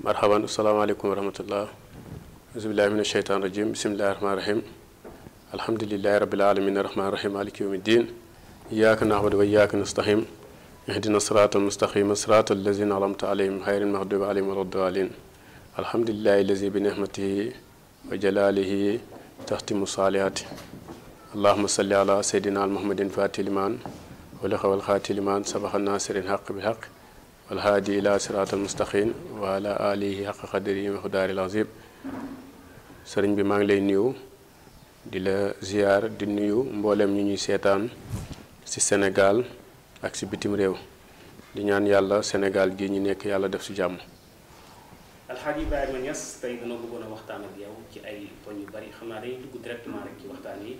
marhaban asalaamaaleykum wa rahmatullah auzubillahi min asheytan rajim bismillahi rahmani rahim alhamdulilahi rabbil alamin arrahmani rahim maliki yawmi ddin iyyaka na'budu wa iyyaka nasta'in ihdina sirata almustaqima sirata allazina an'amta alayhim ghayril maghdubi alayhim waladdallin alhamdulillahi allazi bi ni'matihi wa jalalihi taxtimu salihati allahumma salli ala sayyidina muhammadin fatih liman wa liqawal khati liman sabaha nasirin haqq bil haqq wal hadi ila siratal mustaqim wa ala alihi haqqa qadrihi wa miqdaril azim sëriñ bi maa ngi lay nuyu di la ziyaar di nuyu mboolem ñu ñuy seetaan ci Sénégal ak ci bitim réew di ñaan yàlla Sénégal gi ñu nekk yàlla def ci jàmm. Alxaaji Ibrahima Niass tey dana bëggoon a waxtaan ak yow ci ay poñ yu bari xam naa dañuy dugg directement rek ci waxtaan yi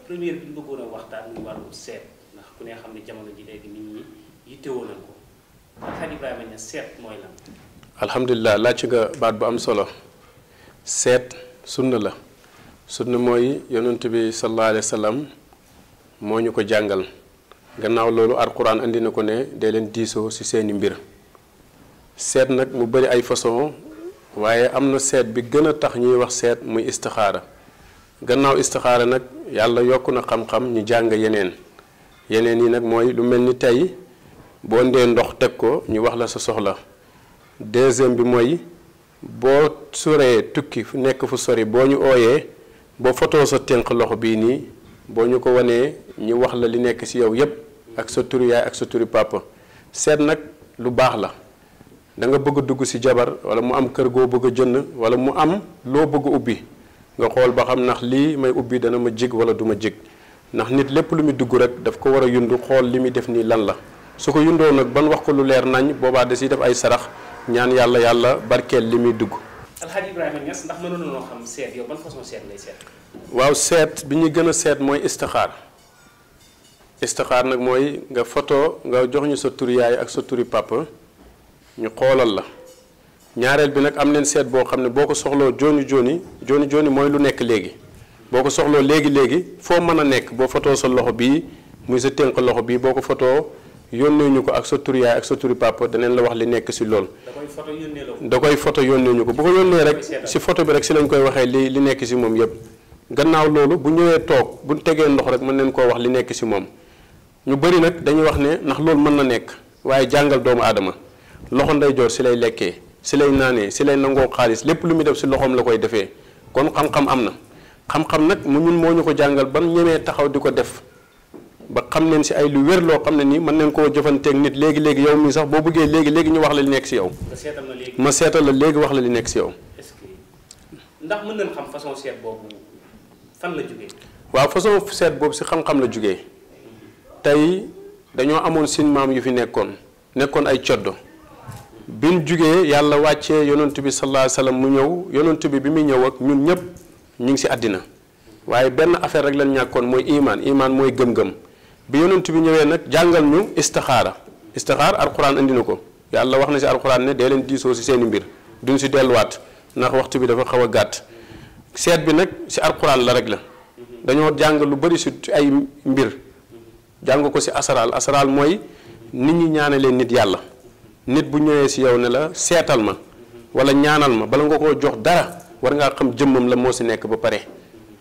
première bi ñu bëggoon a waxtaan muy wàllu seet ndax ku ne xam ne jamono ji léegi nit ñi yittewoo nañ ko Alxaaji Ibrahima Niass seet mooy lan. alhamdulilah laaj nga baat bu am solo seet sunna la sunna mooy yonent bi sallallahu alayhi wa sallam moo ñu ko jàngal gannaaw loolu alquran andi na ko ne dee leen diisoo ci seeni mbir seet nag mu bari ay façon waaye am na seet bi gën a tax ñuy wax seet muy istixaara gannaaw istixaara nag yàlla yokk na xam-xam ñu jàng yeneen yi nag mooy lu mel ni tey boo ndee ndox teg ko ñu wax la sa soxla deuxième bi mooy boo soree tukki fu nekk fu sori boo ñu ooyee boo fotoo sa tënk loxo bii nii boo ñu ko wanee ñu wax la li nekk ci yow yépp ak sa turu yaay ak sa turu papa seet nag lu baax la da nga bëgg a dugg ci jabar wala mu am kër goo bëgg a jënd wala mu am loo bëgg a ubbi nga xool ba xam ndax lii may ubbi dana ma jig wala du ma jig ndax nit lépp lu muy dugg rek daf ko war a yundu xool li muy def nii lan la su ko yundoo nag ban wax ko lu leer nañ boobaa da ciy def ay sarax ñaan yàlla barkeel li muy dugg. Alxaaji Ibrahima Niass ndax mënoon nañoo xam seet yow ban façon seet ngay seet. waaw seet bi ñuy gën a seet mooy istixaar nag mooy nga photo nga jox ñu sa turi yaay ak sa turi papa ñu xoolal la ñaareel bi nag am neen seet boo xam ne boo ko soxloo jooni mooy lu nekk léegi boo ko soxloo léegi foo mën a nekk boo photo sa loxo bii muy sa tënk loxo bii boo ko photo yónnee ñu ko ak sa turi yaay ak sa turi papa daneen la wax li nekk ci loolu. da koy photo yónnee ñu ko bu ko yónnee rek ci photo bi rek ci lañ koy waxee li nekk ci moom yépp gannaaw loolu bu ñëwee toog bu tegee ndox rek mën neen koo wax li nekk ci moom ñu bari nag dañuy wax ne ndax loolu mën na nekk waaye jàngal doomu aadama loxo ndeyjoor ci lay lekkee ci lay naanee ci lay nangoo xaalis lépp lu muy def ci loxoom la koy defee kon xam-xam am na xam-xam nag mu ñun moo ñu ko jàngal ban ñemee taxaw di ko def ba xam leen ci ay lu wér loo xam ne nii mën nañ koo jëfanteeg nit léegi yow mii sax boo bëggee léegi ñu wax la li nekk ci yow. ma seetal la léegi wax la li nekk ci yow. est-ce que ndax mën nañ xam façon seet boobu fan la jógee. waaw façon seet boobu ci xam-xam la jógee tey dañoo amoon sin maam yu fi nekkoon ay coddo biñ jugee yàlla wàccee yonent bi sallallahu alayhi wasallam mu ñëw yonent bi muy ñëw ak ñun ñëpp ñu ngi ci àddina waaye benn affaire rek lañ ñàkkoon mooy iman mooy gëm-gëm bi yonent bi ñëwee nag jàngal ñu istixaar alquran andi na ko yàlla wax na ci alquran ne dee leen diisoo ci seeni mbir duñ ci delluwaat ndax waxtu bi dafa xaw a gàtt seet bi nag ci alquran la rek la dañoo jàng lu bari ci ay mbir jàng ko ci asaraal mooy nit ñi ñaanalee nit yàlla nit bu ñëwee ci yow ne la seetal ma wala ñaanal ma bala nga koo jox dara war ngaa xam jëmmam la moo ci nekk ba pare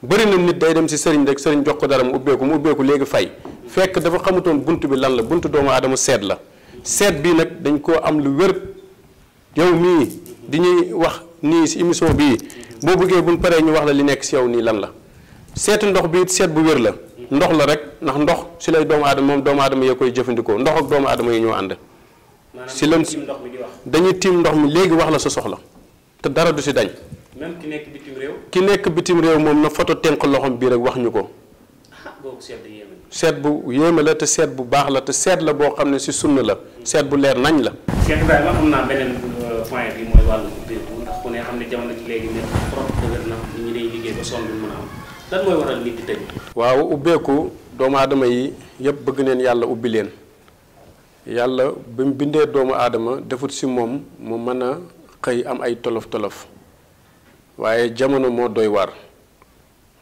bëri na nit day dem ci sëriñ rek sëriñ jox ko dara mu ubbeeku léegi fay fekk dafa xamutoon bunt bi lan la buntu doomu aadama seet la seet bii nag dañ koo am lu wér yow mii di ñuy wax nii ci émission bii boo bëggee buñ paree ñu wax la li nekk ci yow nii lan la seetu ndox bi seet bu wér la ndox la rek ndax ndox ci lay doomu aadama moom doomu aadama yee koy jëfandikoo ndox ak doomu aadama yi ñoo ànd ci lan dañuy tiim ndox mi léegi wax la sa soxla te dara du ci dañ même ki nekk bitim réew moom na photo tenk loxom bii rek wax ñu ko seet bu yéeme la te seet bu baax la te seet la boo xam ne ci sunna la seet bu leer nañ la Cheikh Ibrahima xam naa beneen point bi mooy wàllu ubbeeku ndax ku ne xam ne jamono ji léegi nekk trop dëgër na nit ñi day liggéey ba sonn bi mën a am lan mooy waral nit di tëj. waaw ubbeeku doomu aadama yi yëpp bëgg neen yàlla ubbi leen yàlla bi mu bindee doomu aadama defut ci moom mu mën a xëy am ay tolof waaye jamono moo doy waar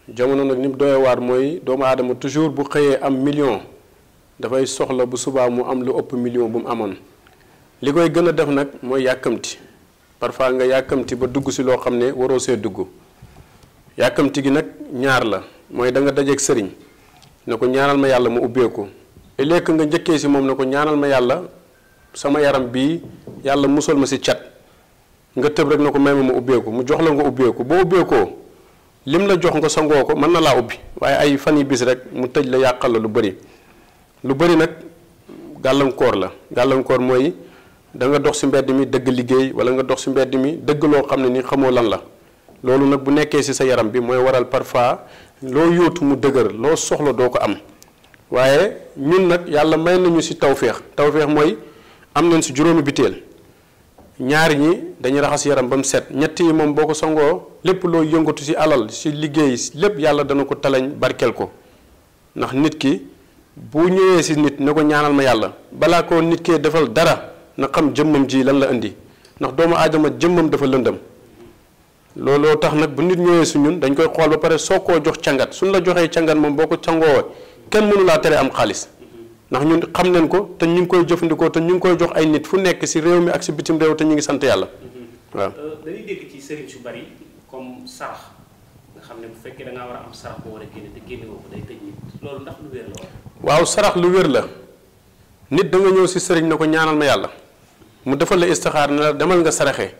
jamono nag ni mu doy waar mooy doomu aadama toujours bu xëyee am million dafay soxla bu subaa mu am lu ëpp million bu mu amoon li koy gën a def nag mooy yàkkamti parfois nga yàkkamti ba dugg si loo xam ne waroo see dugg yàkkamti gi nag ñaar la mooy da nga dajeeg sëriñ ne ko ñaanal ma yàlla mu ubbeeku et léegi nga njëkkee si moom ne ko ñaanal ma yàlla sama yaram bii yàlla musal ma si cat nga tëb rek na ko may ma ubbeeku mu jox la nga ubbeeku boo ubbeekoo lim la jox nga sangoo ko mën na laa ubbi waaye ay fan yi bis rek mu tëj la yàqal la lu bëri nag gàllankoor la gàllankoor mooy da nga dox si mbedd mi dëgg liggéey wala nga dox si mbedd mi dëgg loo xam ne ni xamoo lan la loolu nag bu nekkee si sa yaram bi mooy waral parfois loo yóotu mu dëgër loo soxla doo ko am waaye ñun nag yàlla may nañu si tawféex mooy am nañ si juróomi biteel ñaari ñi dañuy raxas yaram ba mu set ñett yi moom boo ko sangoo lépp loo yëngatu si alal si liggéey lépp yàlla dana ko talañ barkeel ko ndax nit ki bu ñëwee si nit ne ko ñaanal ma yàlla balaa ko nit kee defal dara na xam jëmmam ji lan la indi ndax doomu aadama jëmmam dafa lëndëm looloo tax nag bu nit ñëwee si ñun dañ koy xool ba pare soo koo jox cangat suñ la joxee cangat moom boo ko sangoo kenn mënu laa tere am xaalis ndax ñun xam nañ ko te ñu ngi koy jëfandikoo te ñu ngi koy jox ay nit fu nekk si réew mi ak si bitim réew te ñu ngi sant yàlla waaw. dañuy dégg ci sëriñ su bari comme sarax nga xam ne bu fekkee da ngaa war a am sarax boo war a génne te génne woo ko day tëj nit loolu ndax lu wér la waaw sarax lu wér la nit da nga ñëw si sëriñ ne ko ñaanal ma yàlla mu defal la istixaar ne la demal nga saraxe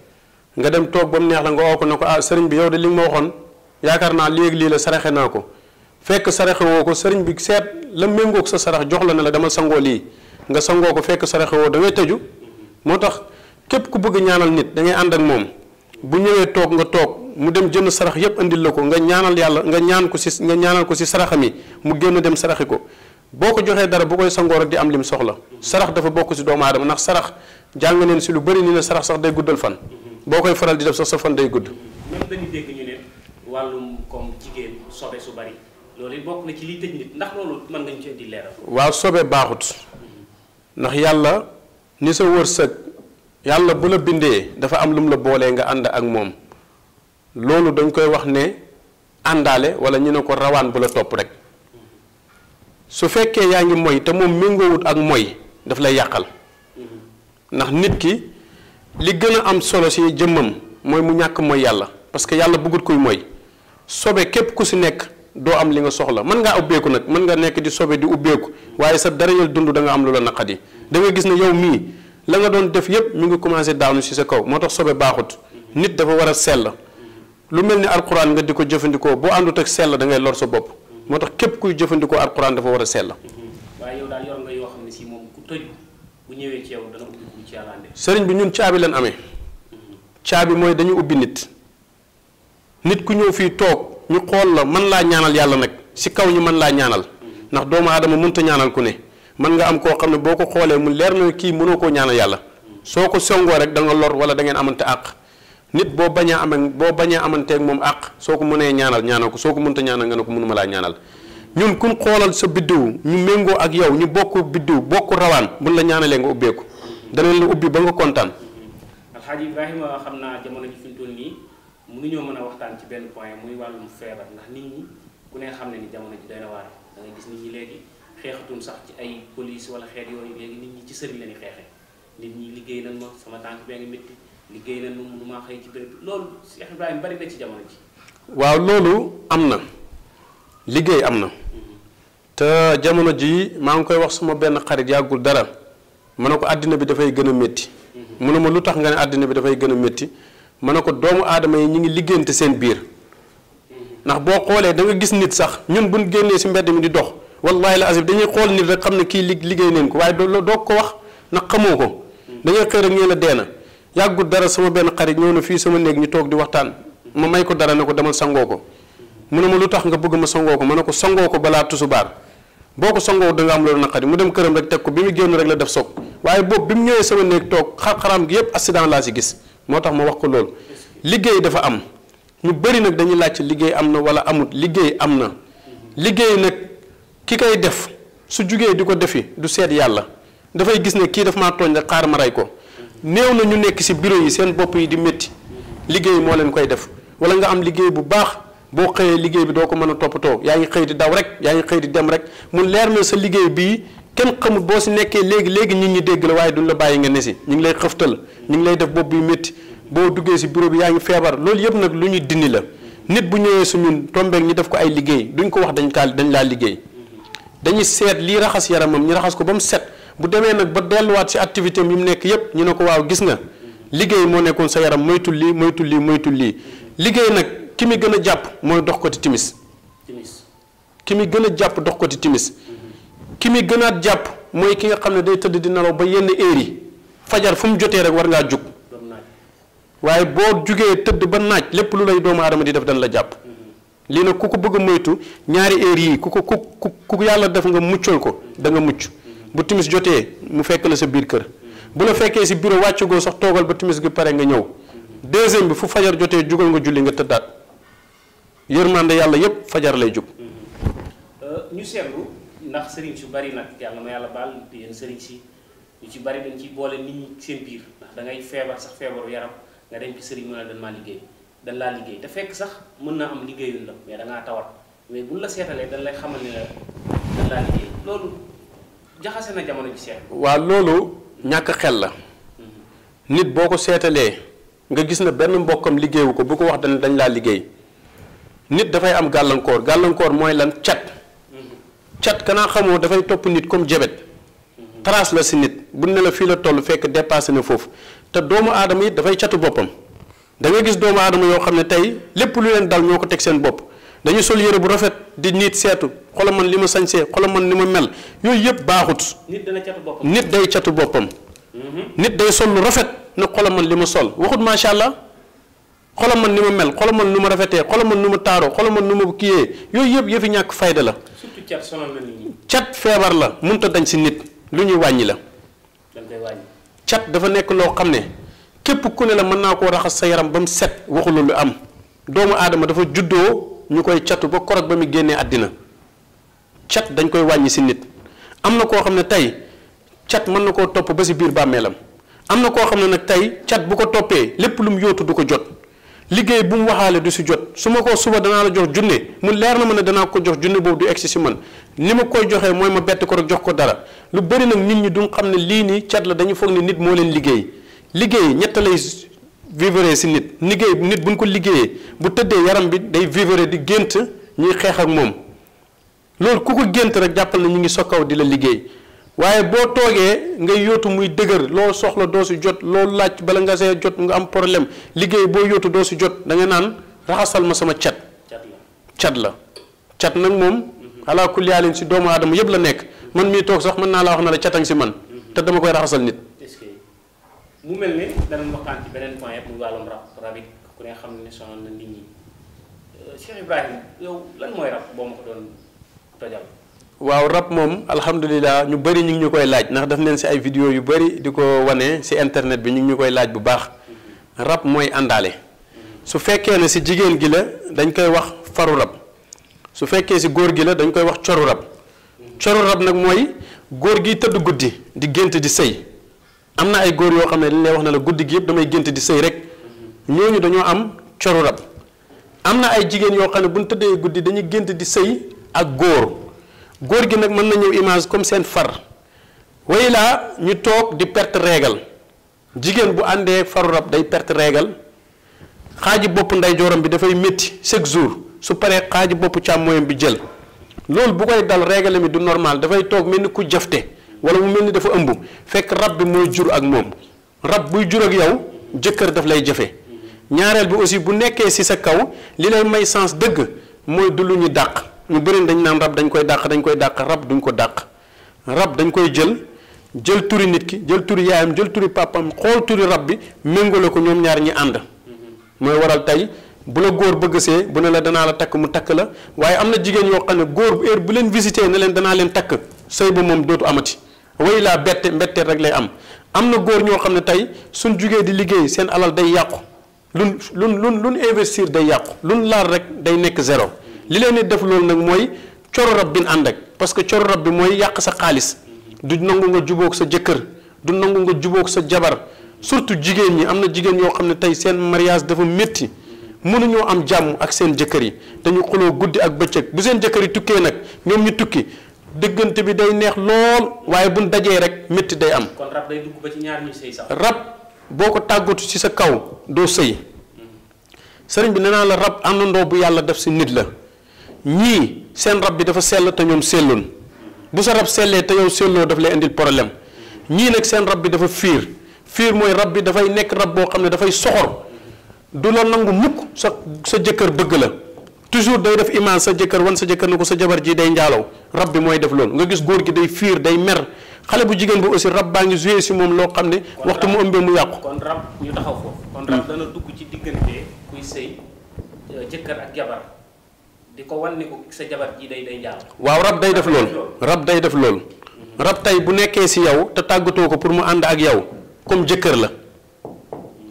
nga dem toog ba mu neex la nga woo ko ne ko ah sëriñ bi yow de li nga ma waxoon yaakaar naa léegi lii la saraxe naa ko fekk saraxe woo ko sëriñ bi seet la méngoog sa sarax jox la ne la demal sangoo lii nga sangoo ko fekk saraxe woo da ngay tëju moo tax képp ku bëgg ñaanal nit da ngay ànd ak moom bu ñëwee toog nga toog mu dem jënd sarax yépp andil la ko nga ñaanal yàlla nga ñaanal ko si saraxam yi mu génn dem saraxi ko boo ko joxee dara bu koy sangoo rek di am lim soxla sarax dafa bokk si doomu aadama ndax sarax jàng neen si lu bëri ni ne sarax sax day guddal fan boo koy faral di def sax sa fan day gudd. même dañuy dégg ñu ne wàllum comme jigéen sobe su bari loolu it bokk na ci liy tëj nit ndax loolu mën nga ñu cee di leeral. waaw sobe baaxut ndax yàlla ni sa wërsëg yàlla bu la bindee dafa am lu mu la boolee nga ànd ak moom loolu dañ koy wax ne àndaale wala ñu ne ko rawaan bu la topp rek su fekkee yaa ngi moy te moom méngoowut ak moy daf lay yàqal ndax nit ki li gën a am solo si jëmmam mooy mu ñàkk mooy yàlla parce que yàlla bëggut kuy moy sobe képp ku si nekk doo am li nga soxla mën ngaa ubbeeku nag mën nga nekk di sobe di ubbeeku waaye sa dara yël dund da nga am lu la naqadi da nga gis ne yow mii la nga doon def yépp mi ngi commencé daanu si sa kaw moo tax sobe baaxut nit dafa war a sell lu mel ni alquran nga di ko jëfandikoo boo àndut ak sell da ngay lor sa bopp moo tax képp kuy jëfandikoo alquran dafa war a sell. waaye yow daal yor nga yoo xam ne si moom ku tëj bu ñëwee ci yow dana ubbi ku ci yàlla ande. sëriñ bi ñun caabi lañ amee caabi mooy dañu ubbi nit ku ñëw fii toog ñu xool la mën laa ñaanal yàlla nag si kaw ñu mën laa ñaanal ndax doomu aadama mënta ñaanal ku ne mën nga am koo xam ne boo ko xoolee mu leer na kii mënoo koo ñaanal yàlla soo ko songoo rek da nga lor wala da ngeen amante àq nit boo bañee amanteeg moom àq soo ko mënee ñaanal ko soo ko mënta ñaanal nga ne ko mënuma laa ñaanal ñun kun xoolal sa biddiw ñu méngoo ak yow ñu bokk biddiw bokk rawaan buñ la ñaanalee nga ubbeeku danañ la ubbi ba nga kontaan. Alxaaji Ibrahima xam naa jamono ji fi mu toll nii mënuñoo mën a waxtaan ci benn point muy wàllum feebar ndax nit ñi ku ne xam ne ni jamono ji doy na waar da ngay gis nit ñi léegi xeexatuñ sax ci ay police wala xeet yooyu léegi nit ñi ci sëriñ la ñuy xeexe nit ñi liggéey nañ ma sama tànk bee ngi métti liggéey nañ ma mënu maa xëy ci béréb loolu Cheikh Ibrahima bari na ci jamono ji. waaw loolu am na liggéey am na te jamono ji maa ngi koy wax sama benn xarit yàggul dara ma ne ko àddina bi dafay gën a métti mu ne ma lu tax nga ne àddina bi dafay gën a métti ma ne ko doomu aadama yi ñu ngi liggéeyante seen biir ndax boo xoolee da nga gis nit sax ñun buñ génnee si mbedd mi di dox wallahi la asib dañuy xool nit rek xam ne kii liggéey neen ko waaye doo ko wax ndax xamoo ko da ngay xëy rek ñee la deena yàggul dara sama benn xarit ñëw na fii sama néeg ñu toog di waxtaan ma may ko dara ne ko demal sangoo ko mu ne ma lu tax nga bëgg ma sangoo ko ma ne ko sangoo ko balaa tusubaar boo ko sangoo da nga am loolu naqari mu dem këram rek teg ko bi mu génn rek la def soog waaye boobu bi mu ñëwee sama néeg toog xar-xaram gi yépp accident laa si gis moo tax ma wax ko loolu liggéey dafa am ñu bëri nag dañuy laajte liggéey am na wala amut liggéey am na liggéey nag ki koy def su jugee di ko defi du seet yàlla dafay gis ne kii daf maa tooñ rek xaar ma rey ko néew na ñu nekk si bureau yi seen bopp yi di métti liggéey moo leen koy def wala nga am liggéey bu baax boo xëyee liggéey bi doo ko mën a toppatoo yaa ngi xëy di daw rek yaa ngi xëy di dem rek mu leer na sa liggéey bii kenn xamul boo si nekkee léegi nit ñi dégg la waaye duñ la bàyyi nga ne si ñu ngi lay xëftal ñu ngi lay def bopp bi métti boo duggee si bureau bi yaa ngi feebar loolu yëpp nag lu ñuy dindi la nit bu ñëwee su ñun tombeek ñi def ko ay liggéey duñ ko wax dañ laa liggéey dañuy seet lii raxas yaramam ñu raxas ko ba mu set bu demee nag ba delluwaat si activité mi mu nekk yëpp ñu ne ko waaw gis nga liggéey moo nekkoon sa yaram moytul lii moytul lii moytul lii liggéey nag ki mi gën a jàpp mooy dox ko ti timis ki mi gën a jàpp dox ko ti timis ki mi gënaat jàpp mooy ki nga xam ne day tëdd di nelaw ba yenn heure yi fajar fu mu jotee rek war ngaa jug waaye boo jugee tëdd ba naaj lépp lu lay doomu aadama di def dañ la jàpp lii nag ku ko bëgg a moytu ñaari heure yi ku yàlla def nga muccal ko da nga mucc bu timis jotee mu fekk la sa biir kër bu la fekkee si bureau wàccugoo sax toogal ba timis gi pare nga ñëw deuxième bi fu fajar jotee jugal nga julli nga tëddaat yërmande yàlla yépp fajar lay jug ñu seetlu ndax sëriñ su bari nag yàlla ma yàlla baal yéen sëriñ si ñu ci bari dañ ci boole nit ñi seen biir ndax da ngay feebar sax feebaru yaram nga dem ci sëriñ mu ne dañ maa liggéey dañ laa liggéey te fekk sax mën naa am liggéeyul la mais da ngaa tawat mais buñ la seetalee dañ lay xamal ne la dañ laa liggéey loolu jaxase na jamono ji seet. waaw loolu ñàkk xel la nit boo ko seetalee nga gis na benn mbokkam liggéeyu ko bu ko wax dañ laa liggéey nit dafay am gàllankoor mooy lan cat kanaa xamoo dafay topp nit comme jabet trace la si nit bu ne la fii la toll fekk dépassé na foofu te doomu aadama it dafay catu boppam da nga gis doomu aadama yoo xam ne tey lépp lu leen dal ñoo ko teg seen bopp dañu sol yére bu rafet di nit seetu xoolal man li ma sañsee xoolal man ni ma mel yooyu yëpp baaxut. nit dana catu boppam nit day catu boppam. nit day sol lu rafet ne xoolal man li ma sol waxut macha allah xoolal man ni ma mel xoolal man nu ma rafetee xoolal man nu ma taaroo xoolal man nu ma kiyee yooyu yëpp yëfi ñàkk fayda la. surtout cat sonal na nit ñi. cat feebar la mënut a dañ si nit lu ñuy wàññi la. dañ koy wàññi. cat dafa nekk loo xam ne képp ku ne la mën naa koo raxas sa yaram ba mu set waxulu lu am doomu aadama dafa juddoo ñu koy catu ba korog ba mu génnee àddina cat dañ koy wàññi si nit am na koo xam ne tey cat mën na koo topp ba si biir bàmmeelam am na koo xam ne nag tey cat bu ko toppee lépp lu mu yóotu du ko jot liggéey bu mu waxaale du si jot su ma ko suba danaa la jox junne mu leer na ma ne danaa ko jox junne boobu du egsi si man ni ma koy joxee mooy ma bett ko rek jox ko dara lu bëri nag nit ñi duñ xam ne lii nii cat la dañu foog ne nit moo leen liggéey ñett lay vivre si nit liggéey nit buñ ko liggéeyee bu tëddee yaram bi day vivre di gént ñuy xeex ak moom loolu ku ko gént rek jàppal na ñu ngi sokkaw di la liggéey waaye boo toogee ngay yóotu muy dëgër loo soxla doo si jot loolu laaj bala nga see jot nga am problème liggéey boo yóotu doo si jot da nga naan raxasal ma sama cat cat nag moom alaa kulli haalin si doomu aadama yëpp la nekk man mii toog sax mën naa laa wax na la catang si man te dama koy raxasal nit mu mel ne danañ waxtaan ci beneen point yëpp muy wàllum rab it ku ne xam ne sonal na nit ñi Cheikh Ibrahima yow lan mooy rab boo ma ko doon tojal. waaw rab moom alhamdulilah ñu bëri ñu ngi ñu koy laaj ndax daf neen si ay vidéo yu bëri di ko wane si internet bi ñu ngi ñu koy laaj bu baax rab mooy àndaale su fekkee ne si jigéen gi la dañ koy wax faru rab su fekkee si góor gi la dañ koy wax coru rab nag mooy góor gi tëdd guddi di gént di sëy am na ay góor yoo xam ne dañ lay wax ne la guddi gi yëpp damay gént di sëy rek ñooñu dañoo am coru rab am na ay jigéen yoo xam ne bu ñu tëddee guddi dañuy gént di sëy ak góor gi nag mën na ñëw image comme seen far way laa ñu toog di perte régal jigéen bu àndee faru rab day perte régal xaaji bopp ndeyjooram bi dafay métti chaque jour su paree xaaji bopp càmmooyam bi jël loolu bu koy dal régal mi du normal dafay toog mel ni ku jafte wala mu mel ni dafa ëmb fekk rab bi mooy jur ak moom rab buy jur ak yow jëkkër daf lay jafe ñaareel bi aussi bu nekkee ci sa kaw li lay may sens dëgg mooy du lu ñu dàq ñu bëri dañ naan rab dañ koy dàq rab duñ ko dàq rab dañ koy jël turi nit ki jël turi yaayam jël turi papam xool turi rab bi méngale ko ñoom ñaar ñi ànd mooy waral tey bu la góor bëgg see bu ne la danaa la takk mu takk la waaye am na jigéen yoo xam ne góor bu heure bu leen visité ne leen danaa leen takk sëy ba moom dootu amati way laa mbetteel rek lay am na góor ñoo xam ne tey suñ jugee di liggéey seen alal day yàqu luñ investir day yàqu luñ laal rek day nekk zéro li leen di def loolu nag mooy coro rab bi ñu ànd ak parce que coro rab bi mooy yàq sa xaalis du nangu nga jubóog sa jëkkër du nangu nga jubóog sa jabar surtout jigéen ñi am na jigéen yoo xam ne tey seen mariage dafa métti mënuñoo am jàmm ak seen jëkkër yi dañu xuloo guddi ak bëccëg bu seen jëkkër yi tukkee nag ñoom ñu tukki dëggante bi day neex lool waaye buñ dajee rek métti day am. kon rab day dugg ba ci ñaar ñu sëy sax. rab boo ko tàggatu ci sa kaw doo sëy sëriñ bi nee naa la rab àndandoo bu yàlla def si nit la ñii seen rab bi dafa sell te ñoom selloon bu sa rab sellee te yow selloo daf lay indil problème ñii nag seen rab bi dafa fiir mooy rab bi dafay nekk rab boo xam ne dafay soxor du la nangu mukk sa jëkkër bëgg la toujours day def image sa jëkkër wan sa jëkkër ne ko sa jabar ji day njaalaw rab bi mooy def loolu nga gis góor gi day fiir day mer xale bu jigéen bi aussi rab baa ngi joué si moom loo xam ne waxtu mu ëmbee mu yàqu. kon rab ñu taxaw foofu. kon rab dana dugg ci diggante kuy sëy jëkkër ak jabar di ko wan ni ko sa jabar ji day njaalaw. waaw rab day def loolu rab day def loolu. rab tey bu nekkee si yow te tàggatoo ko pour mu ànd ak yow comme jëkkër la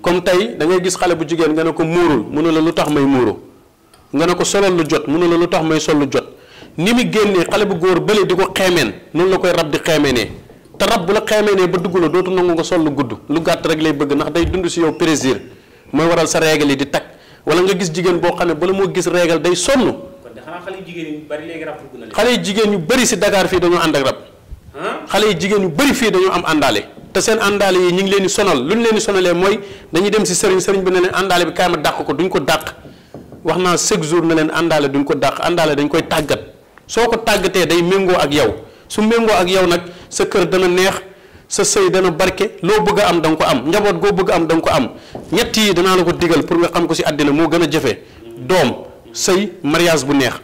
comme tey da ngay gis xale bu jigéen nga ne ko muurul mu ne la lu tax may muuru nga ne ko solal lu jot mu ne la lu tax may sol lu jot ni mu génnee xale bu góor bële di ko xeemeen noonu la koy rab di xeemeenee te rab bu la xeemeenee ba dugg la dootu nangu nga sol lu gudd lu gàtt rek lay bëgg ndax day dund si yow plaisir mooy waral sa régal yi di tag wala nga gis jigéen boo xam ne bala moo gis régal day sonn. kon de xanaa xale yu jigéen yu bari léegi rab dugg na leen. xale yu jigéen yu bëri si Dakar fii dañoo ànd ak rab. xale yu jigéen yu bëri fii dañoo am àndaale te seen àndaale yi ñu ngi leen di sonal lu ñu leen di sonalee mooy dañuy dem si sëriñ bi ne leen àndaale bi kaay ma dàq ko duñ ko dàq wax naa chaque jour ne leen àndaale duñ ko dàq àndaale dañ koy tàggat soo ko tàggatee day méngoo ak yow su méngoo ak yow nag sa kër dana neex sa sëy dana barke loo bëgg a am da nga ko am njaboot goo bëgg a am da nga ko am ñett yi danaa la ko digal pour nga xam ko si àddina moo gën a jafe doom sëy mariage bu neex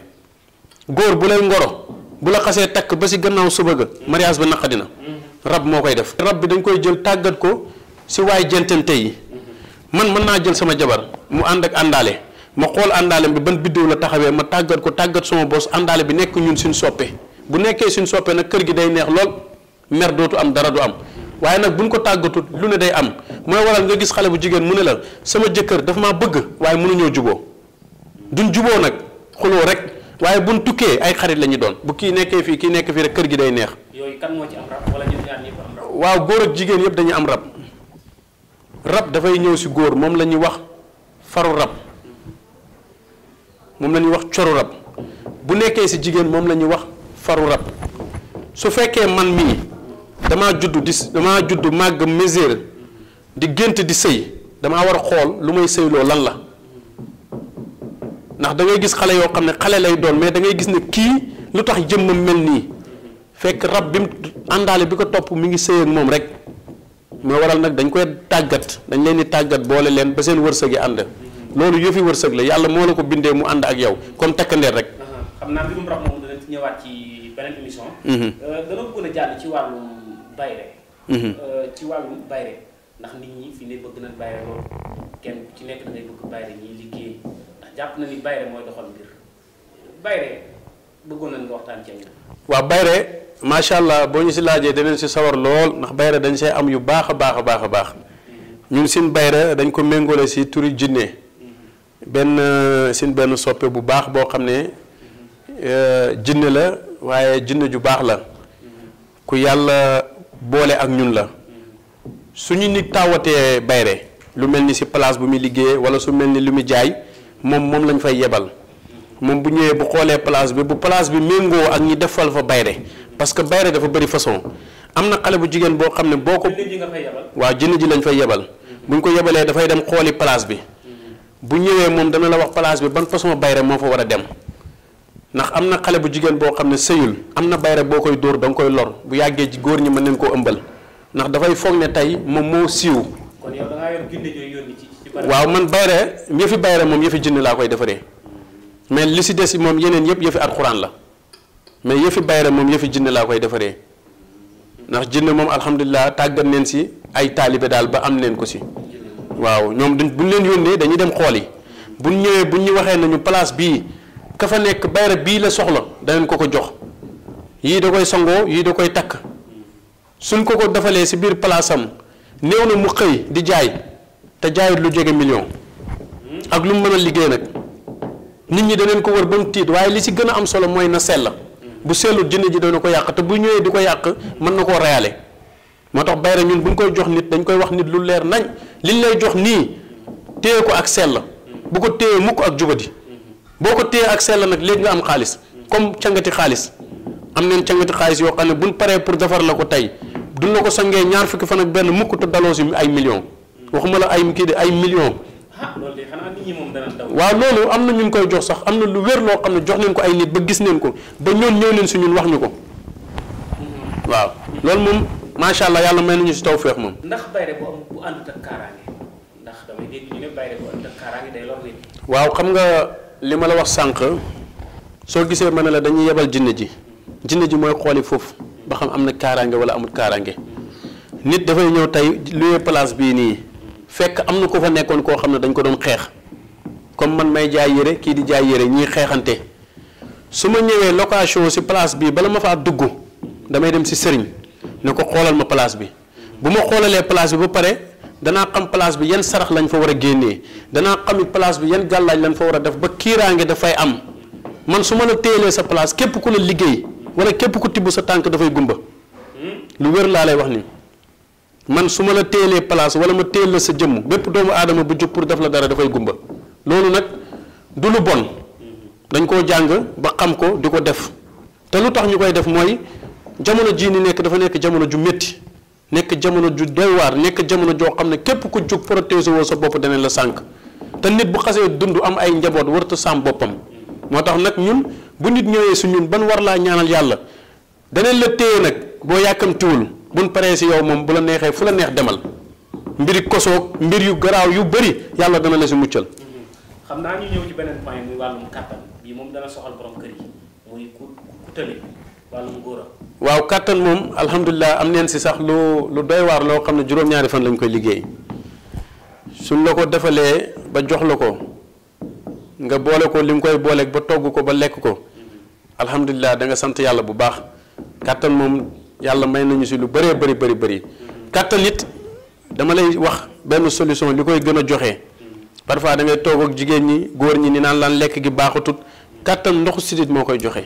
góor bu lay ngoro bu la xasee takk ba si gannaaw suba ga mariage ba naqadina rab moo koy def rab bi dañ koy jël tàggat ko si waay jentente yi man mën naa jël sama jabar mu ànd ak àndaale ma xool àndaale bi ban biddéew la taxawee ma tàggat ko tàggat sama bos àndaale bi nekk ñun suñ soppe bu nekkee suñ soppe nag kër gi day neex lool mer dootu am dara du am waaye nag buñ ko tàggatut lu ne day am mooy waral nga gis xale bu jigéen mu ne la sama jëkkër daf maa bëgg waaye mënuñoo juboo duñ juboo nag xuloo rek waaye buñ tukkee ay xarit la ñu doon bu kii nekkee fii kii nekk fii rek kër gi day neex. yooyu kan moo ci am rab wala ñun ñaar ñëpp am rab. waaw góor ak jigéen yëpp dañuy am rab rab dafay ñëw si góor moom la ñuy wax faru rab moom la ñuy wax coru rab bu nekkee si jigéen moom la ñuy wax faru rab su fekkee man mii damaa judd màgg mesure di gént di sëy damaa war a xool lu may sëyloo lan la ndax da ngay gis xale yoo xam ne xale lay doon mais da ngay gis ne kii lu tax jëmmam mel nii fekk rab bi mu àndaale bi ko topp mi ngi sëy ak moom rek moo waral nag dañ koy tàggat dañ leen di tàggat boole leen ba seen wërsëg yi ànd loolu yëfi wërsëg la yàlla moo la ko bindee mu ànd ak yow comme takkandeer rek. xam naa mbirum rab moom danañ ci ñëwaat ci beneen émission. dana bëggoon a jàll ci wàllum bayre. ci wàllum bayre ndax nit ñi fi ne bëgg nañ bayre loolu kenn ci nekk da ngay bëgg bayre ñiy liggéey ndax jàpp na ni bayre mooy doxal mbir bayre bëggoon nañ nga waxtaan ci ñoom. waaw bayre macha allah boo ñu si laajee danañ si sawar lool ndax bayre dañ see am yu baax a baax a baax a baax ñun sin bayre dañ ko méngale si turi jinne benn soppe bu baax boo xam ne jinne la waaye jinne ju baax la ku yàlla boole ak ñun la suñu nit taawatee bayre lu mel ni si place bu muy liggéeyee wala su mel ni lu muy jaay moom lañ fay yebal moom bu ñëwee bu xoolee place bi bu place bi méngoo ak ñi defal fa bayre parce que bayre dafa bëri façon am na xale bu jigéen boo xam ne boo ko waaw jinne ji lañ fay yebal buñ ko yebalee dafay dem xooli place bi bu ñëwee moom dana la wax place bi ban façon bayre moo fa war a dem ndax am na xale bu jigéen boo xam ne sëyul am na bayre boo koy dóor da nga koy lor bu yàggee ci góor ñi mën nañ koo ëmbal ndax dafay foog ne tey moom moo siiw. kon yow da ngaa yor jinne jooy yónni ci waaw man bayre yëfi bayre moom yëfi jinne laa koy defaree mais li si des moom yeneen yëpp yëfi alxuraan la mais yëfi bayre moom yëfi jinne laa koy defaree ndax jinne moom alhamdulilah tàggat neen si ay taalibe daal ba am neen ko si. waaw ñoom buñ leen yónnee dañuy dem xool yi buñ ñëwee buñ ñu waxee nañu place bii ka fa nekk bayre bii la soxla danañ ko jox yii da koy sangoo yii da koy takk suñ ko defalee si biir place am néew na mu xëy di jaay te jaayut lu jege million ak lu mu mën a liggéey nag nit ñi daneen ko wër ba mu tiit waaye li si gën a am solo mooy na sell bu sellut jinne ji dana ko yàq te bu ñëwee di ko yàq mën na koo reyaale moo tax bayre ñun bu ñu koy jox nit dañ koy wax nit lu leer nañ liñ lay jox nii téye ko ak sell bu ko téye mukk ak jubadi boo ko téye ak sell nag léegi nga am xaalis comme cangati xaalis am neen cangati xaalis yoo xam ne buñ paree pour defar la ko tey duñ la ko sangee ñaar fukki fan ak benn mukk te daloo si ay millions waxuma la ay kii de ay millions. loolu de xanaa nit ñi moom dana daw. waaw loolu am na ñu koy jox sax am na lu wér loo xam ne jox neen ko ay nit ba gis neen ko ba ñoon ñëw leen si ñun wax ñu ko. waaw loolu moom macha allah yàlla may nañu si tawfeex moom. ndax bayre bu àndut ak kaaraange ndax damay dégg ñu ne bayre bu àndut ak kaaraange day lor nit. waaw xam nga li ma la wax sànq soo gisee ma ne la dañuy yebal jinne ji mooy xooli foofu ba xam am na kaaraange wala amul kaaraange nit dafay ñëw tey luy place bii nii fekk am na ko fa nekkoon koo xam ne dañ ko doon xeex comme man may jaay yére kii di jaay yére ñiy xeexante su ma ñëwee location si place bii bala ma faa dugg damay dem si sëriñ ne ko xoolal ma place bi bu ma xoolalee place bi ba pare danaa xam place bi yan sarax lañ fa war a génnee danaa xamit place bi yan gàllaaj lañ fa war a def ba kiiraange dafay am man su ma la téyelee sa place képp ku la liggéey wala képp ku tibb sa tànk dafay gumba lu wér laa lay wax ni man su ma la téyelee place wala ma téyel la sa jëmm bépp doomu aadama bu jóg pour def la dara dafay gumba loolu nag du lu bon dañ koo jàng ba xam ko di ko def te lu tax ñu koy def mooy jamono jii ni nekk dafa nekk jamono ju métti nekk jamono ju doy waar nekk jamono joo xam ne képp ku jóg protéger woo sa bopp danañ la sànq te nit bu xasee dund am ay njaboot warta sàmm boppam moo tax nag ñun bu nit ñëwee su ñun ban war laa ñaanal yàlla danañ la téye nag boo yàkkamtiwul buñ paree si yow moom bu la neexee fu la neex demal mbiri kosoog mbir yu garaaw yu bëri yàlla dana la si muccal. xam naa ñu ñëw ci beneen point muy wàllum kàttan bii moom dana soxal borom kër yi muy ku tële wàllum góor a. waaw kàttan moom alhamdulilah am neen si sax lu doy waar loo xam ne juróom-ñaari fan lañ koy liggéey suñ la ko defalee ba jox la ko nga boole ko li nga koy booleeg ba togg ko ba lekk ko alhamdulilah da nga sant yàlla bu baax kàttan moom yàlla may nañu si lu bëree bëri kàttan it dama lay wax benn solution li koy gën a joxe parfois da ngay toog ak jigéen ñi góor ñi ni naan laan lekk gi baaxatut kàttan ndoxu sidit moo koy joxe.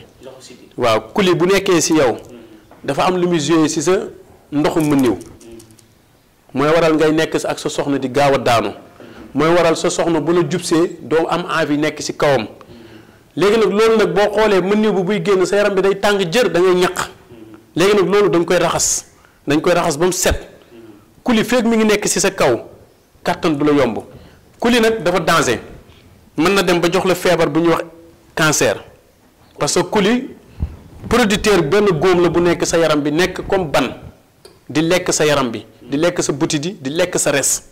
waaw kuli bu nekkee si yow dafa am lu muy joué si sa ndoxu mëniw mooy waral ngay nekk ak sa soxna di gaaw a daanu mooy waral sa soxna bu la jubsee doo am envie nekk si kawam léegi nag loolu nag boo xoolee mëniw bu buy génn sa yaram bi day tàng jër da ngay ñaq léegi nag loolu dañ koy raxas ba mu set kuli feeg mi ngi nekk si sa kaw kàttan du la yomb kuli nag dafa danger mën na dem ba jox la feebar bu ñuy wax cancer parce que kuli producteur benn góom la bu nekk sa yaram bi nekk comme ban di lekk sa yaram bi di lekk sa butit yi di lekk sa res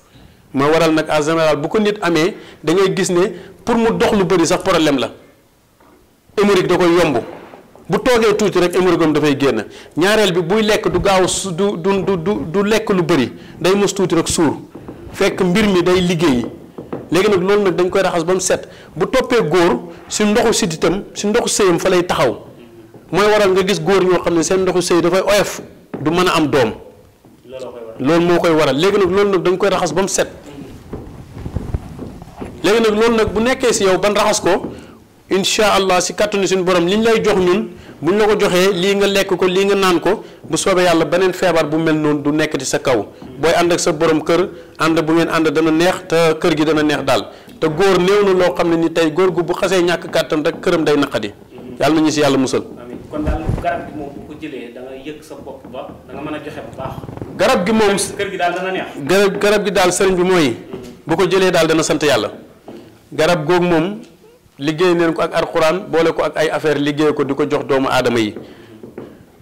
moo waral nag en général bu ko nit amee da ngay gis ne pour mu dox lu bëri sax problème la hémorroïde da koy yomb bu toogee tuuti rek hémorroïde dafay génn ñaareel bi buy lekk du gaaw du lekk lu bëri day mos tuuti rek suur fekk mbir mi day liggéey léegi nag loolu nag dañ koy raxas ba mu set bu toppee góor si ndoxu sidditam si ndoxu sëyam fa lay taxaw mooy waral nga gis góor ñoo xam ne seen ndoxu sëy dafay oyof du mën a am doom loolu moo koy waral léegi nag loolu nag dañ koy raxas ba mu set léegi nag loolu nag bu nekkee si yow ban raxas ko incha allah si kàttanu suñu borom li ñu lay jox ñun buñ la ko joxee lii nga lekk ko lii nga naan ko bu soobee yàlla beneen feebar bu mel noonu du nekk di sa kaw booy ànd ak sa borom kër ànd bu ngeen ànd dana neex te kër gi dana neex daal te góor néew na loo xam ne ni tey góor gu bu xasee ñàkk kàttan rek këram day naqadi yàlla nañu si yàlla musal. kon daal garab gi moom bu ko jëlee da nga yëg sa bopp ba da nga mën a joxe bu baax. garab gi moom kër gi daal dana neex. garab gi daal sëriñ bi mooy. bu ko jëlee daal dana sant yàlla. garab googu moom liggéey neen ko ak alxuraan boole ko ak ay affaire liggéey ko di ko jox doomu aadama yi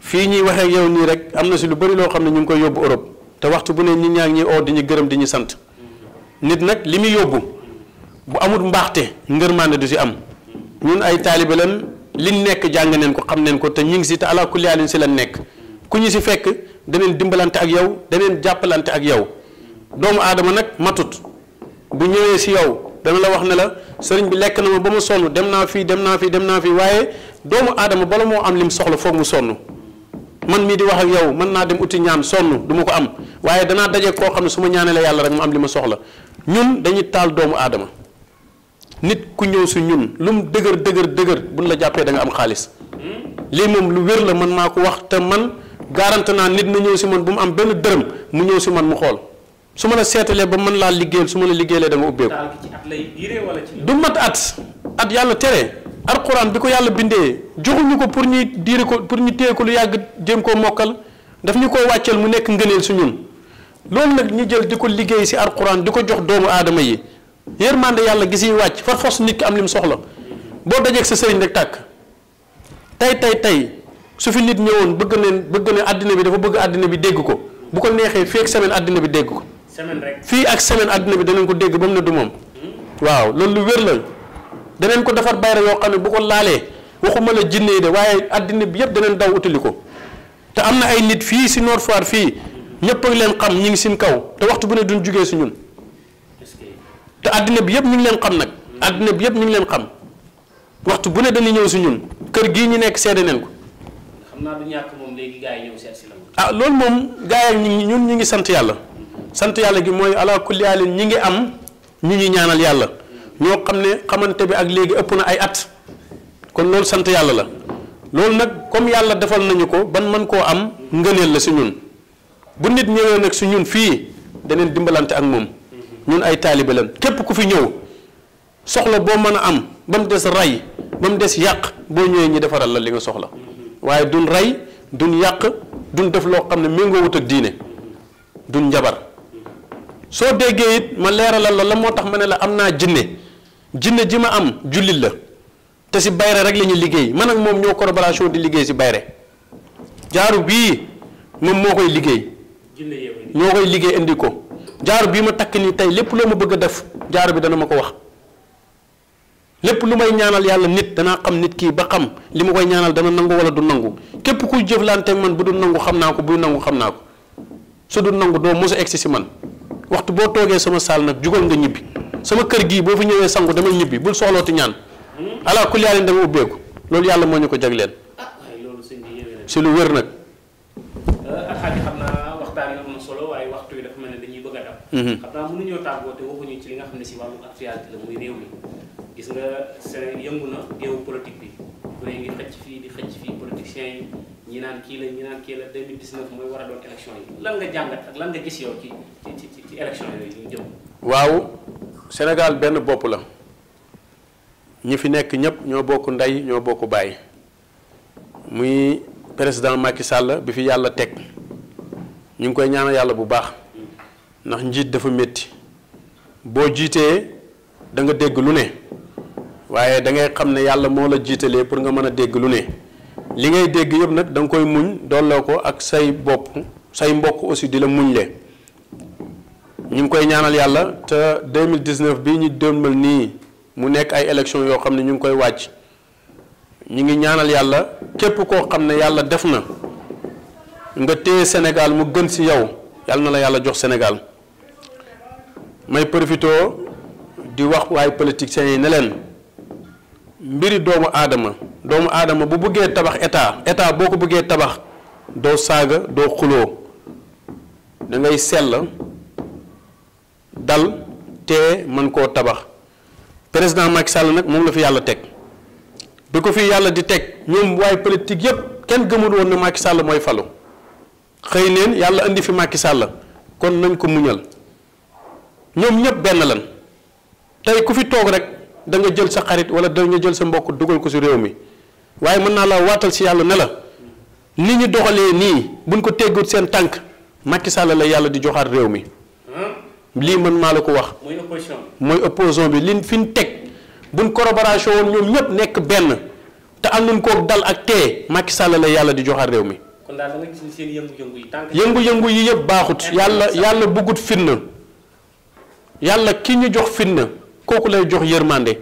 fii ñuy waxee yow nii rek am na si lu bari loo xam ne ñu ngi koy yóbbu Europe te waxtu bu ne nit ñaa ngi ñuy oo di ñu gërëm di ñu sant nit nag li muy yóbbu bu amul mbaaxte ngërmande du si am ñun ay taalibe lan liñ nekk jàng neen ko xam neen ko te ñu ngi si te ala kulli haalin si lan nekk ku ñu si fekk daneen dimbalante ak yow daneen jàppalante ak yow doomu aadama nag matut bu ñëwee si yow dana la wax ne la sëriñ bi lekk na ma ba ma sonn dem naa fii waaye doomu aadama bala moo am lim soxla foog mu sonn man mii di wax ak yow mën naa dem uti ñaan sonn du ma ko am waaye danaa daje koo xam ne su ma ñaanalee yàlla rek mu am li ma soxla ñun dañuy taal doomu aadama nit ku ñëw si ñun lu mu dëgër buñ la jàppee da nga am xaalis lii moom lu wér la man maa ko wax te man garante naa nit na ñëw si man bu mu am benn dërëm mu ñëw si man mu xool su ma la seetalee ba mën laa liggéeyal su ma la liggéeyalee da nga ubbeeku du mat at yàlla tere alxuraan bi ko yàlla bindee joxuñu ko pour ñuy diire ko pour ñu téye ko lu yàgg jéem koo mokkal daf ñu ko wàcceel mu nekk ngëneel su ñun loolu nag ñu jël di ko liggéey si alquran di ko jox doomu aadama yi yërmande yàlla gis yi wàcc far fos nit ki am li mu soxla boo dajeeg sa sëriñ rek tàkk tey su fi nit ñëwoon bëgg ne àddina bi dafa bëgg àddina bi dégg ko bu ko neexee fii ak semaine àddina bi dégg ko. semaine rek fii ak semaine àddina bi danañ ko dégg ba mu ne du moom. waaw loolu lu wér la danañ ko defar bayra yoo xam ne bu ko laalee waxuma la jinne yi de waaye àddina bi yëpp danañ daw utali ko te am na ay nit fii si Nord Foire fii ñëpp a ngi leen xam ñi ngi sin kaw te waxtu bu ne duñ jugee si ñun te àddina bi yëpp ñu ngi leen xam nag àddina bi yëpp ñu ngi leen xam waxtu bu ne dañuy ñëw si ñun kër gii ñu nekk seede neen ko. xam naa du ñàkk moom léegi gars yi ñëw seet si la. ah loolu moom gars yi ñun ñi ngi sant yàlla sant yàlla gi mooy ala kulli haalin ñi ngi am ñu ñuy ñaanal yàlla ñoo xam ne xamante bi ak léegi ëpp na ay at kon loolu sant yàlla la loolu nag comme yàlla defal nañu ko ban mën koo am ngëneel la si ñun bu nit ñëwee nag si ñun fii daneen dimbalante ak moom ñun ay taalibe lan képp ku fi ñëw soxla boo mën a am ba mu des ray ba mu des yàq boo ñëwee ñi defaral la li nga soxla waaye duñ rey duñ yàq duñ def loo xam ne méngoo wut ak diine duñ njabar soo déggee it ma leeralal la moo tax ma ne la am naa jinne ji ma am jullit la te si bayre rek la ñuy liggéey man ak moom ñoo collaboration di liggéey si bayre jaaru bii moom moo koy liggéey ñoo koy liggéey indi ko jaaru bii ma takk nii tey lépp loo ma bëgg a def jaaru bi dana ma ko wax lépp lu may ñaanal yàlla nit danaa xam nit kii ba xam li ma koy ñaanal dana nangu wala du nangu képp kuy jëflante ak man bu dul nangu xam naa ko buy nangu xam naa ko su dul nangu doo mos a egsi si man waxtu boo toogee sama saal nag jugal nga ñibbi sama kër gii boo fi ñëwee sangu damay ñibbi bul soxlooti ñaan ala kulli yàlla dama ubbeeku loolu yàlla moo ñu ko jagleel si lu wér nag. alxaaji xam naa waxtaan yi am na solo waaye waxtu yi dafa mel ne dañuy bëgg a dab. xam naa mënuñoo tàggoo te waxuñu ci li nga xam ne si wàllu actualité la muy réew mi gis nga Sénégal yëngu na géewu politique bi ku ne ngi xëcc fii di xëcc fii politiciens yi ñi naan kii la ñi naan kii la 2019 mooy war a doon élection yi lan nga jàngat ak lan nga gis yow ci élection yooyu ñu jëm. waaw Sénégal benn bopp la ñi fi nekk ñëpp ñoo bokk ndey ñoo bokk baay muy président Macky Sall bi fi yàlla teg ñu ngi koy ñaanal yàlla bu baax ndax njiit dafa métti boo jiitee da nga dégg lu ne waaye da ngay xam ne yàlla moo la jiitalee pour nga mën a dégg lu ne li ngay dégg yëpp nag da nga koy muñ dolloo ko ak say bopp say mbokk aussi di la muñle ñu ngi koy ñaanal yàlla te 2019 bii ñu dënmal nii mu nekk ay élection yoo xam ne ñu ngi koy wàcc ñu ngi ñaanal yàlla képp koo xam ne yàlla def na nga téye Sénégal mu gën ci yow yàlla na la yàlla jox Sénégal may profitoo di wax waaye politiciens yi ne leen mbiri doomu aadama bu bëggee tabax état boo ko bëggee tabax doo saaga doo xuloo da ngay sell dal te mën koo tabax président Macky Sall nag moom la fi yàlla teg bi ko fi yàlla di teg ñoom waaye politique yépp kenn gëmul woon ne Macky Sall mooy falu xëy neen yàlla indi fi Macky Sall kon nañ ko muñal ñoom ñëpp benn lan tey ku fi toog rek da nga jël sa xarit wala da nga jël sa mbokk dugal ko ci réew mi waaye mën naa la waatal ci yàlla ne la ni ñu doxalee nii buñ ko teggut seen tànk Macky Sall la yàlla di joxaat réew mi lii mën maa la ko wax. mooy opposition bi liñ fi ñu teg buñ collaboration woon ñoom ñëpp nekk benn te am nañ koo dal ak tee Macky Sall la yàlla di joxaat réew mi. kon daal da nga gis ni seen yëngu-yëngu yi tànk yëngu-yëngu yi yëpp baaxut. yàlla bëggut fitna yàlla ki ñu jox fitna kooku lay jox yërmande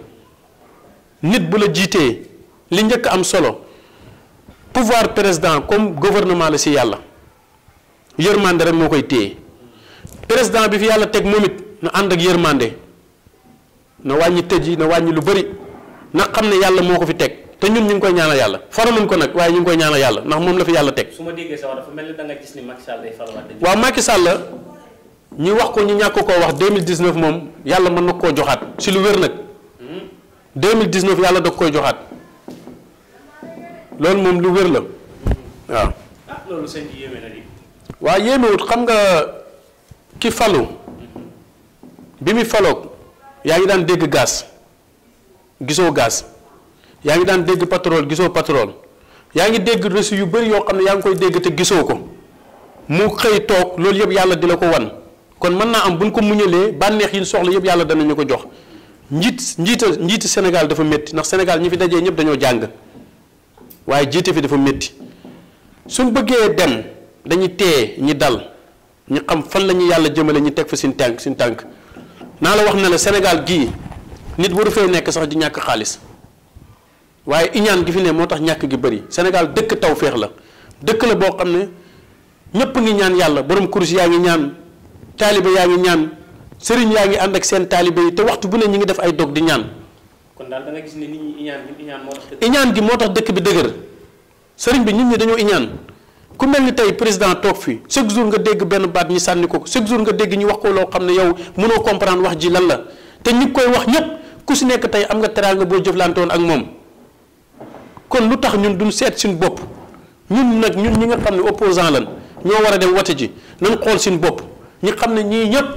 nit bu la jiitee li njëkk am solo pouvoir président comme gouvernement la ci yàlla yërmande rek moo koy téye président bi fi yàlla teg moom it na ànd ak yërmande na wàññi tëj yi na wàññi lu bari na xam ne yàlla moo ko fi teg te ñun ñu ngi koy ñaanal yàlla faramuñ ko nag waaye ñu ngi koy ñaanal yàlla ndax moom la fi yàlla teg. su ma déggee sa wax dafa mel ni da nga gis ni Macky Sall day falawaat. waaw Macky Sall ñu wax ko ñu ñàkk koo wax 2019 moom yàlla mën na koo joxaat si lu wér nag 2019 yàlla da koy joxaat loolu moom lu wér la waaw. ah loolu sëñ bi yéeme na di. waaw yéemewut xam nga ki falu bi muy faloog yaa ngi daan dégg gaz gisoo gaz yaa ngi daan dégg pétrole gisoo pétrole yaa ngi dégg reçu yu bari yoo xam ne yaa ngi koy dégg te gisoo ko mu xëy toog loolu yëpp yàlla di la ko wan kon mën naa am buñ ko muñalee bànneex yi ñu soxla yëpp yàlla danañu ko jox njiiti Sénégal dafa métti ndax Sénégal ñi fi dajee ñëpp dañoo jàng waaye jiite fi dafa métti suñ bëggee dem dañuy téye ñi dal ñu xam fan la ñu yàlla jëmale ñu teg fa suñ tànk naa la wax ne la Sénégal gii nit waru fee nekk sax di ñàkk xaalis waaye iñaan gi fi ne moo tax ñàkk gi bëri Sénégal dëkk taw féex la dëkk la boo xam ne ñëpp ngi ñaan yàlla borom kurus yaa ngi ñaan taalibe yaa ngi ñaan sëriñ yaa ngi ànd ak seen taalibe yi te waxtu bu ne ñi ngi def ay dog di ñaan. kon daal da nga gis ne nit ñi iñaan moo tax. iñaan gi moo tax dëkk bi dëgër sëriñ bi nit ñi dañoo iñaan ku mel ni tey président toog fii chaque jour nga dégg benn baat ñi sànni ko chaque jour nga dégg ñu wax ko loo xam ne yow mënoo comprendre wax ji lan la te ñi koy wax ñëpp ku si nekk tey am nga teraanga boo jëflante woon ak moom kon lu tax ñun duñ seet suñu bopp ñun nag ñun ñi nga xam ne opposant lan ñoo war a dem wate ji nañ xool suñu bopp ñi xam ne ñii ñëpp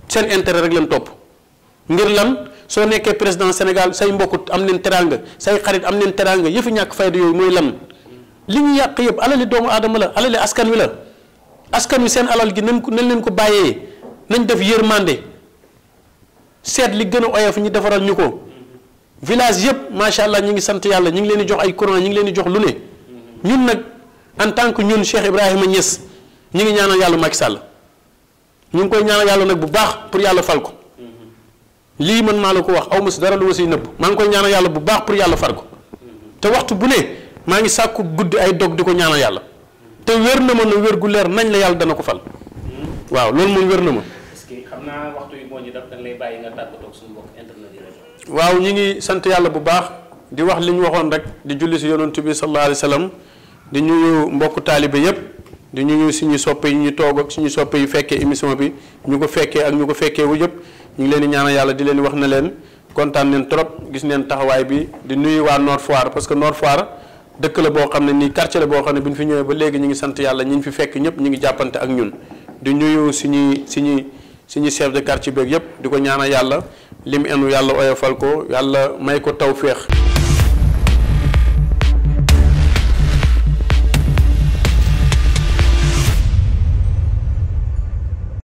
seen intérêt rek lañ topp ngir lan soo nekkee président Sénégal say mbokk am neen teraanga say xarit am neen teraanga yëfi ñàkk fayda yooyu mooy lan li ñu yàq yëpp alali doomu aadama la alali askan wi la askan wi seen alal gi nañ leen ko bàyyee nañ def yërmande seet li gën a oyof ñu defaral ñu ko village yëpp macha allah ñu ngi sant yàlla ñu ngi leen di jox ay courant ñu ngi leen di jox lu ne ñun nag en tant que ñun Cheikh Ibrahima Niass ñu ngi ñaanal yàlla Macky Sall ñu ngi koy ñaanal yàlla nag bu baax pour yàlla fal ko lii man maa la ko wax aw ma si dara lu ma siy nëbb maa ngi koy ñaanal yàlla bu baax pour yàlla fal ko te waxtu bu ne maa ngi sàkku guddi ay dog di ko ñaanal yàlla te wér na ma ne wér gu leer nañ la yàlla dana ko fal waaw loolu moom wér na ma. est-ce que xam naa waxtu yi moo ñu def dañ lay bàyyi nga tàggatoo ak suñu mbokk internet yi rek. waaw ñu ngi sant yàlla bu baax di wax li ñu waxoon rek di julli si yonent bi sallallahu alayhi wa sallam di ñuyu mbokku taalibe yépp di ñuyu suñu soppe yi ñu toog ak suñu soppe yu fekkee émission bi ñu ko fekkee ak ñu ko fekkee wu yëpp ñu ngi leen di ñaanal yàlla di leen wax na leen kontaan neen trop gis neen taxawaay bi di nuyu waa Nord Foire parce que Nord Foire dëkk la boo xam ne nii quartier la boo xam ne bi ñu fi ñëwee ba léegi ñu ngi sant yàlla ñi ñu fi fekk ñëpp ñu ngi jàppante ak ñun di nuyu suñu chef de quartier beeg yëpp di ko ñaanal yàlla lim enu yàlla oyofal ko yàlla may ko tawféex